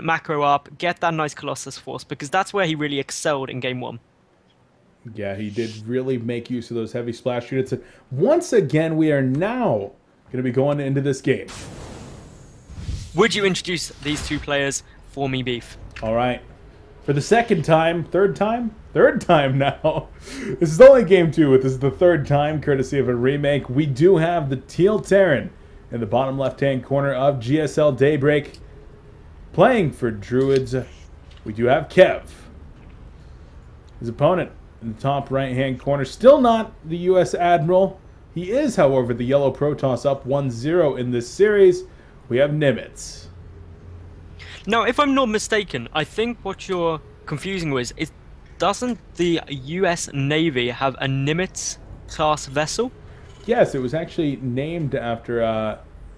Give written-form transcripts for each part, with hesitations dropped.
macro up, get that nice Colossus Force, because that's where he really excelled in Game 1. Yeah, he did really make use of those heavy splash units. And once again, we are now going to be going into this game. Would you introduce these two players for me, Beef? All right. For the second time, third time? Third time now. This is only game 2, but this is the third time, courtesy of a remake. We do have the Teal Terran in the bottom left-hand corner of GSL Daybreak. Playing for Druids, we do have Kev. His opponent in the top right-hand corner, still not the U.S. Admiral. He is, however, the Yellow Protoss, up 1-0 in this series. We have Nimitz. Now, if I'm not mistaken, I think what you're confusing with is, doesn't the US Navy have a Nimitz class vessel? Yes, it was actually named after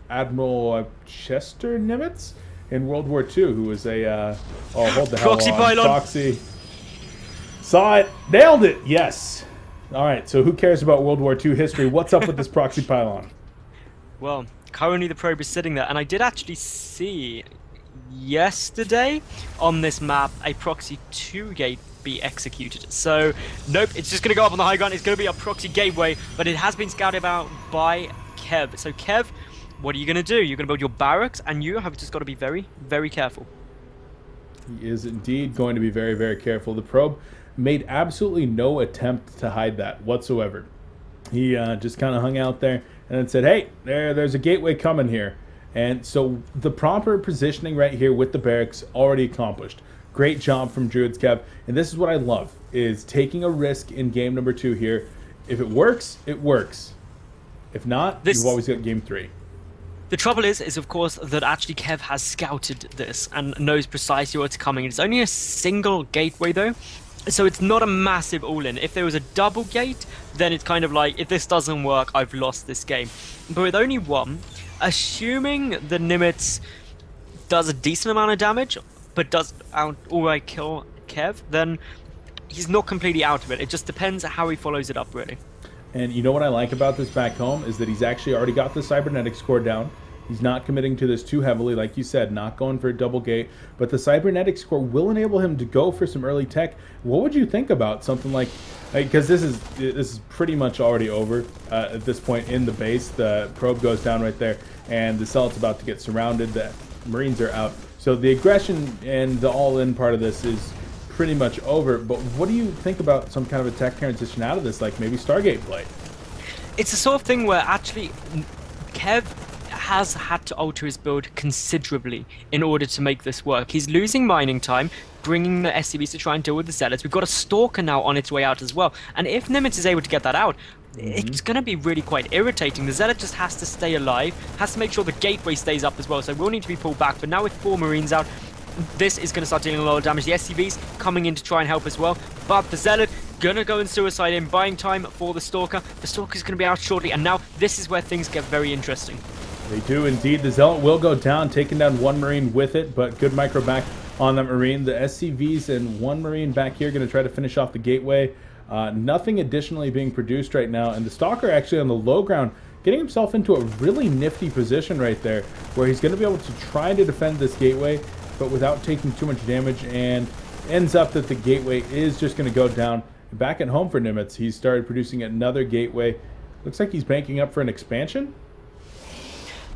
Admiral Chester Nimitz in World War II, who was a oh, hold the hell Proxy on. pylon. Proxy. Saw it. Nailed it. Yes. All right, so who cares about World War II history? What's up with this proxy pylon? Well, currently the probe is sitting there, and I did actually see yesterday on this map a proxy 2 gate be executed. So, nope, it's just going to go up on the high ground. It's going to be a proxy gateway, but it has been scouted out by Kev. So, Kev, what are you going to do? You're going to build your barracks, and you have just got to be very, very careful. He is indeed going to be very, very careful. The probe made absolutely no attempt to hide that whatsoever. He just kind of hung out there and then said, hey, there's a gateway coming here. And so the proper positioning right here with the barracks already accomplished. Great job from DruidzKev. And this is what I love, is taking a risk in game number 2 here. If it works, it works. If not, you've always got game 3. The trouble is of course that actually Kev has scouted this and knows precisely what's coming. It's only a single gateway though, so it's not a massive all-in. If there was a double gate, then it's kind of like, if this doesn't work, I've lost this game. But with only one, assuming the Nimitz does a decent amount of damage, but does outright kill Kev, then he's not completely out of it. It just depends how he follows it up, really. And you know what I like about this back home is that he's actually already got the cybernetics core down. He's not committing to this too heavily, like you said, not going for a double gate. But the cybernetics core will enable him to go for some early tech. What would you think about something like, because this is pretty much already over at this point in the base. The probe goes down right there, and the Zealot's about to get surrounded. The Marines are out. So the aggression and the all-in part of this is pretty much over. But what do you think about some kind of a tech transition out of this, like maybe Stargate play? It's the sort of thing where actually Kev has had to alter his build considerably in order to make this work. He's losing mining time, bringing the SCVs to try and deal with the Zealots. We've got a Stalker now on its way out as well. And if Nimitz is able to get that out, it's going to be really quite irritating. The Zealot just has to stay alive, has to make sure the gateway stays up as well, so we'll need to be pulled back. But now with 4 Marines out, this is going to start dealing a lot of damage. The SCVs coming in to try and help as well. But the Zealot gonna go and suicide in, buying time for the Stalker. The Stalker's going to be out shortly, and now this is where things get very interesting. They do indeed. The Zealot will go down, taking down 1 Marine with it, but good micro back on that Marine. The SCVs and 1 Marine back here going to try to finish off the gateway. Nothing additionally being produced right now, and the Stalker actually on the low ground getting himself into a really nifty position right there, where he's going to be able to try to defend this gateway, but without taking too much damage, and ends up that the gateway is just going to go down. Back at home for Nimitz, he's started producing another gateway. Looks like he's banking up for an expansion.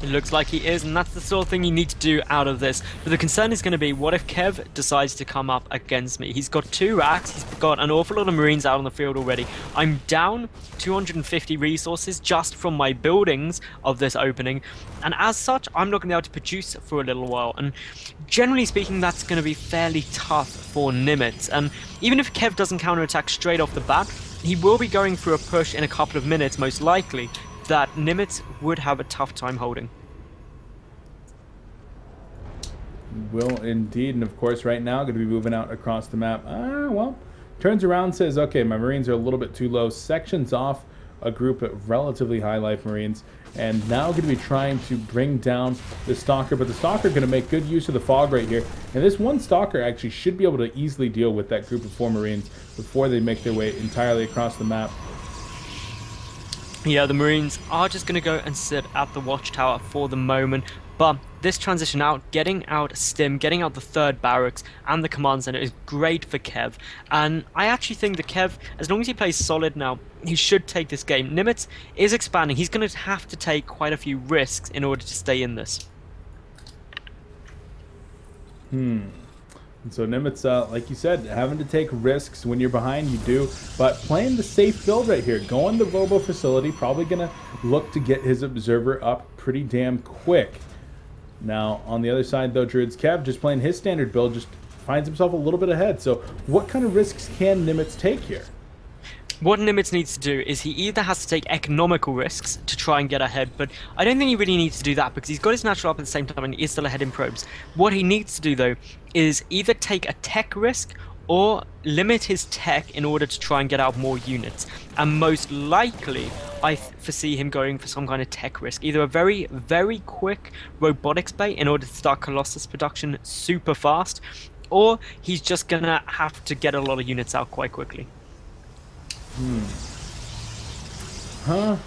It looks like he is, and that's the sort of thing you need to do out of this. But the concern is going to be, what if Kev decides to come up against me? He's got 2 racks, he's got an awful lot of Marines out on the field already. I'm down 250 resources just from my buildings of this opening, and as such, I'm not going to be able to produce for a little while. And generally speaking, that's going to be fairly tough for Nimitz. And even if Kev doesn't counterattack straight off the bat, he will be going through a push in a couple of minutes, most likely, that Nimitz would have a tough time holding. Will indeed, and of course right now going to be moving out across the map. Well, turns around, says, okay, my Marines are a little bit too low, sections off a group of relatively high life Marines, and now going to be trying to bring down the Stalker, but the Stalker going to make good use of the fog right here, and this one Stalker actually should be able to easily deal with that group of 4 Marines before they make their way entirely across the map. Yeah, the Marines are just going to go and sit at the watchtower for the moment, but this transition out, getting out Stim, getting out the third barracks and the command center is great for Kev. And I actually think that Kev, as long as he plays solid now, he should take this game. Nimitz is expanding. He's going to have to take quite a few risks in order to stay in this. And so Nimitz, like you said, having to take risks when you're behind, you do. But playing the safe build right here, going to Robo Facility, probably going to look to get his Observer up pretty damn quick. Now, on the other side, though, DruidzKev, just playing his standard build, just finds himself a little bit ahead. So what kind of risks can Nimitz take here? What Nimitz needs to do is he either has to take economical risks to try and get ahead, but I don't think he really needs to do that because he's got his natural up at the same time and he is still ahead in probes. What he needs to do, though, is either take a tech risk or limit his tech in order to try and get out more units. And most likely, I foresee him going for some kind of tech risk. Either a very, very quick robotics bay in order to start Colossus production super fast, or he's just going to have to get a lot of units out quite quickly. Well,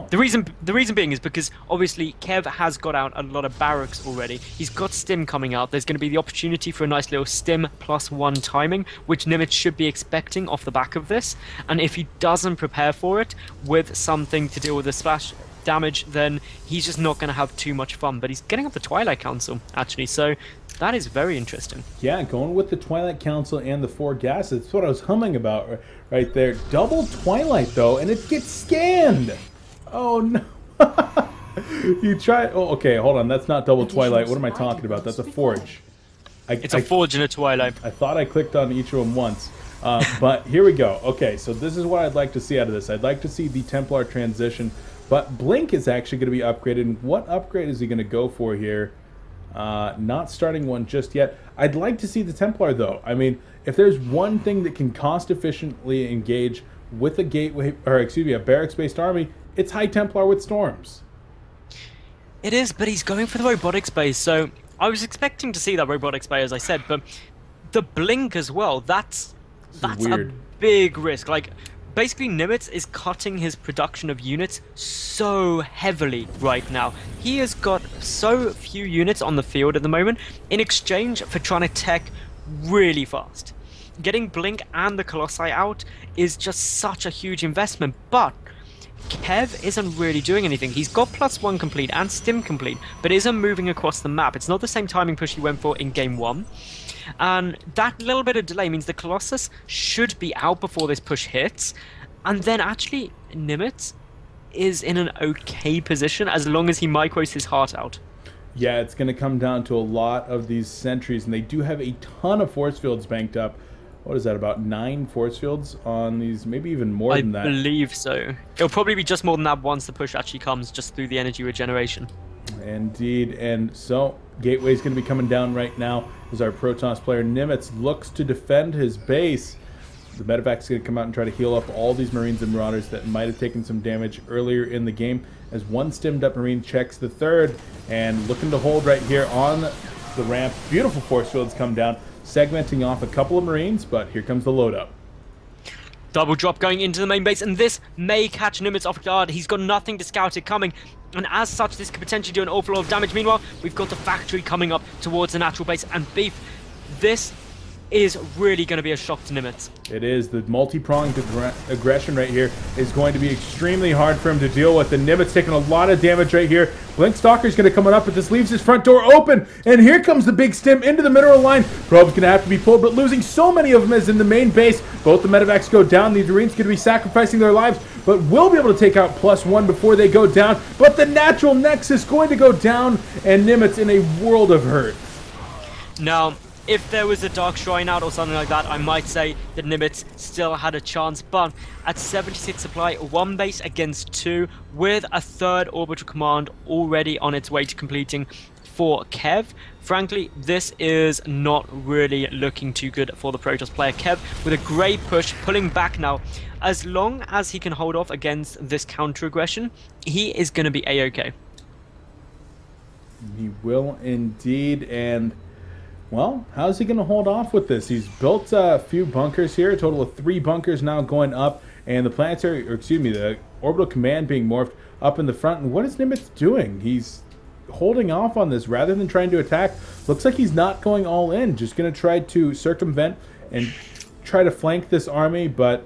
the reason being is because obviously Kev has got out a lot of barracks already. He's got Stim coming out. There's going to be the opportunity for a nice little Stim +1 timing, which Nimitz should be expecting off the back of this. And if he doesn't prepare for it with something to deal with the splash damage, then he's just not going to have too much fun. But he's getting up the Twilight Council, actually, so that is very interesting. Yeah, going with the Twilight Council and the 4 gases. That's what I was humming about right there. Double Twilight, though, and it gets scanned. Oh, no. You try... Oh, okay, hold on. That's not double Twilight. What am I talking about? That's a Forge. It's a Forge and a Twilight. I thought I clicked on each of them once. But here we go. Okay, so this is what I'd like to see out of this. I'd like to see the Templar transition. But Blink is actually going to be upgraded. And what upgrade is he going to go for here? Not starting one just yet. I'd like to see the Templar, though. I mean, if there's one thing that can cost efficiently engage with a gateway, or excuse me, a barracks-based army, it's High Templar with Storms. It is, but he's going for the robotics base, so I was expecting to see that robotics base, as I said, but the Blink as well, that's weird. A big risk. Like, basically Nimitz is cutting his production of units so heavily right now. He has got so few units on the field at the moment in exchange for trying to tech really fast. Getting Blink and the Colossi out is just such a huge investment, but Kev isn't really doing anything. He's got +1 complete and Stim complete, but isn't moving across the map. It's not the same timing push he went for in game 1. And that little bit of delay means the Colossus should be out before this push hits. And then actually, Nimitz is in an okay position as long as he micros his heart out. Yeah, it's going to come down to a lot of these sentries, and they do have a ton of force fields banked up. What is that, about 9 force fields on these? Maybe even more than that. I believe so. It'll probably be just more than that once the push actually comes, just through the energy regeneration. Indeed, and so Gateway's going to be coming down right now as our Protoss player Nimitz looks to defend his base. The medevac's going to come out and try to heal up all these Marines and Marauders that might have taken some damage earlier in the game, as one stimmed up Marine checks the third and looking to hold right here on the ramp. Beautiful force fields come down, segmenting off a couple of Marines, but here comes the load up. Double drop going into the main base, and this may catch Nimitz off guard. He's got nothing to scout it coming, and as such, this could potentially do an awful lot of damage. Meanwhile, we've got the factory coming up towards the natural base, and Beef, this is really going to be a shock to Nimitz. It is. The multi-pronged aggression right here is going to be extremely hard for him to deal with. The Nimitz taking a lot of damage right here. Blink Stalker's going to come on up, but this leaves his front door open. And here comes the big stim into the mineral line. Probe's going to have to be pulled, but losing so many of them as in the main base. Both the medevacs go down. The Marines going to be sacrificing their lives, but will be able to take out +1 before they go down. But the natural nexus going to go down, and Nimitz in a world of hurt. Now, if there was a Dark Shrine out or something like that, I might say that Nimitz still had a chance, but at 76 supply, 1 base against 2, with a 3rd orbital command already on its way to completing for Kev, frankly, this is not really looking too good for the Protoss player. Kev with a great push, pulling back now. As long as he can hold off against this counter-aggression, he is going to be A-okay. He will indeed, and well, how's he going to hold off with this? He's built a few bunkers here, a total of 3 bunkers now going up, and the planetary, or excuse me, the orbital command being morphed up in the front. And what is Nimitz doing? He's holding off on this rather than trying to attack. Looks like he's not going all in, just going to try to circumvent and try to flank this army, but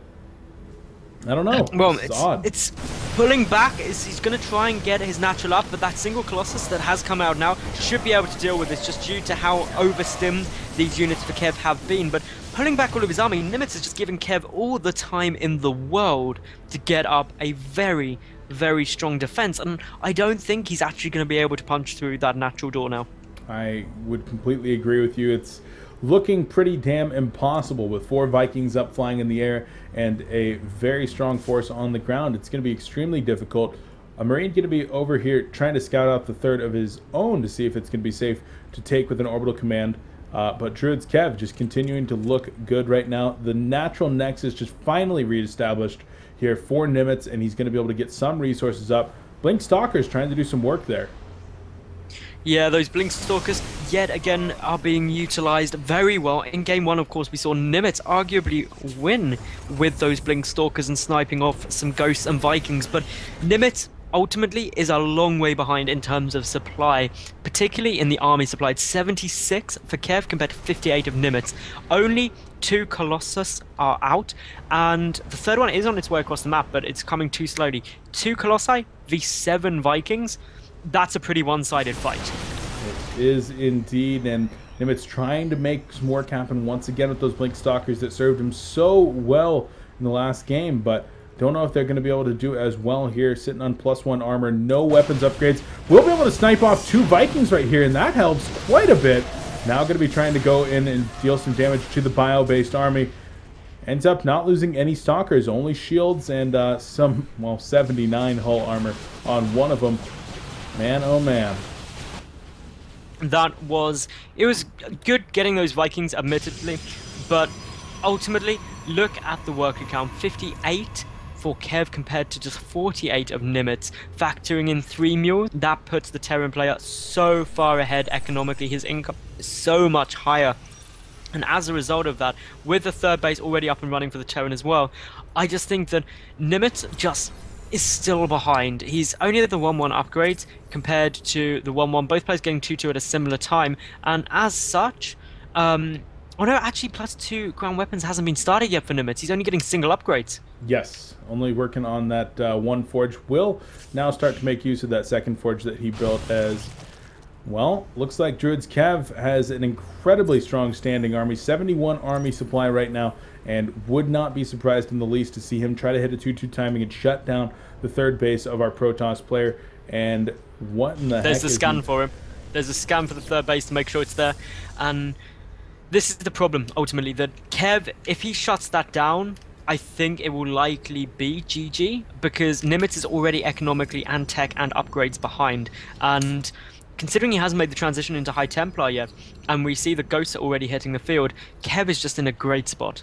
I don't know. Well, It's it's pulling back. He's going to try and get his natural up, but that single Colossus that has come out now should be able to deal with this just due to how overstimmed these units for Kev have been. But pulling back all of his army, Nimitz is just giving Kev all the time in the world to get up a very, very strong defense, and I don't think he's actually going to be able to punch through that natural door now. I would completely agree with you. It's looking pretty damn impossible with 4 Vikings up flying in the air and a very strong force on the ground. It's going to be extremely difficult. A Marine going to be over here trying to scout out the third of his own to see if it's going to be safe to take with an orbital command. But DruidzKev just continuing to look good right now. The natural nexus just finally reestablished here for Nimitz, and he's going to be able to get some resources up. Blink Stalker's trying to do some work there. Yeah, those Blink Stalkers yet again are being utilized very well. In game 1, of course, we saw Nimitz arguably win with those Blink Stalkers and sniping off some Ghosts and Vikings, but Nimitz ultimately is a long way behind in terms of supply, particularly in the army supply. It's 76 for Kev compared to 58 of Nimitz. Only 2 Colossus are out, and the third one is on its way across the map, but it's coming too slowly. 2 Colossi v 7 Vikings. That's a pretty one-sided fight. It is indeed, and Nimitz trying to make some work happen once again with those Blink Stalkers that served him so well in the last game, but don't know if they're going to be able to do as well here, sitting on +1 armor, no weapons upgrades. We'll be able to snipe off 2 Vikings right here, and that helps quite a bit. Now going to be trying to go in and deal some damage to the bio-based army. Ends up not losing any Stalkers, only shields and some, well, 79 hull armor on one of them. Man, oh man. It was good getting those Vikings, admittedly, but ultimately, look at the worker count. 58 for Kev compared to just 48 of Nimitz. Factoring in 3 mules, that puts the Terran player so far ahead economically. His income is so much higher. And as a result of that, with the third base already up and running for the Terran as well, I just think that Nimitz just is still behind. He's only at the 1-1 upgrades compared to the 1-1. Both players getting 2-2 at a similar time, and as such, oh no, actually +2 ground weapons hasn't been started yet for Nimitz. He's only getting single upgrades. Yes, only working on that 1 forge. Will now start to make use of that 2nd forge that he built as well. Looks like DruidzKev has an incredibly strong standing army, 71 army supply right now, and would not be surprised in the least to see him try to hit a 2-2 timing and shut down the third base of our Protoss player. And what in the heck? There's the scan for him. There's a scan for the third base to make sure it's there. And this is the problem, ultimately, that Kev, if he shuts that down, I think it will likely be GG, because Nimitz is already economically and tech and upgrades behind. And considering he hasn't made the transition into High Templar yet, and we see the Ghosts are already hitting the field, Kev is just in a great spot.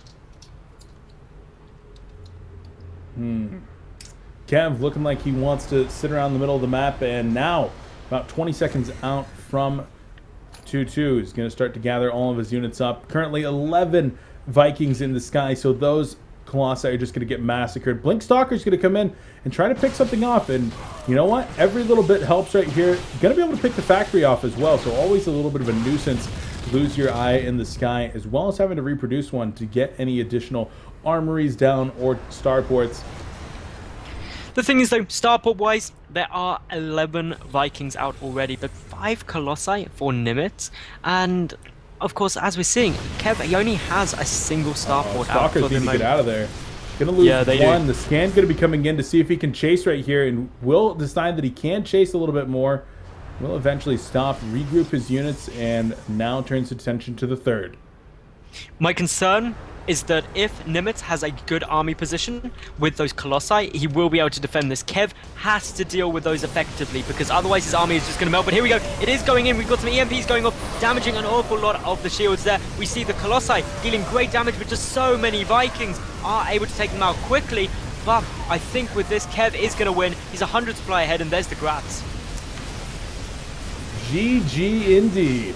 Kev looking like he wants to sit around the middle of the map, and now, about 20 seconds out from 2-2, he's going to start to gather all of his units up. Currently 11 Vikings in the sky, so those Colossi are just going to get massacred. Blink Stalker's going to come in and try to pick something off, and you know what? Every little bit helps right here. Going to be able to pick the factory off as well, so always a little bit of a nuisance to lose your eye in the sky, as well as having to reproduce one to get any additional armories down or starports. The thing is though, starport-wise, there are 11 Vikings out already, but 5 Colossi for Nimitz, and of course, as we're seeing, Kev, he only has a single starport out for the moment. Stalkers need to get out of there. Gonna lose one. The scan's gonna be coming in to see if he can chase right here, and will decide that he can chase a little bit more. Will eventually stop, regroup his units, and now turns attention to the third. My concern is that if Nimitz has a good army position with those Colossi, he will be able to defend this. Kev has to deal with those effectively, because otherwise his army is just going to melt. But here we go. It is going in. We've got some EMPs going off, damaging an awful lot of the shields there. We see the Colossi dealing great damage, but just so many Vikings are able to take them out quickly. But I think with this, Kev is going to win. He's 100 supply ahead, and there's the grats. GG indeed.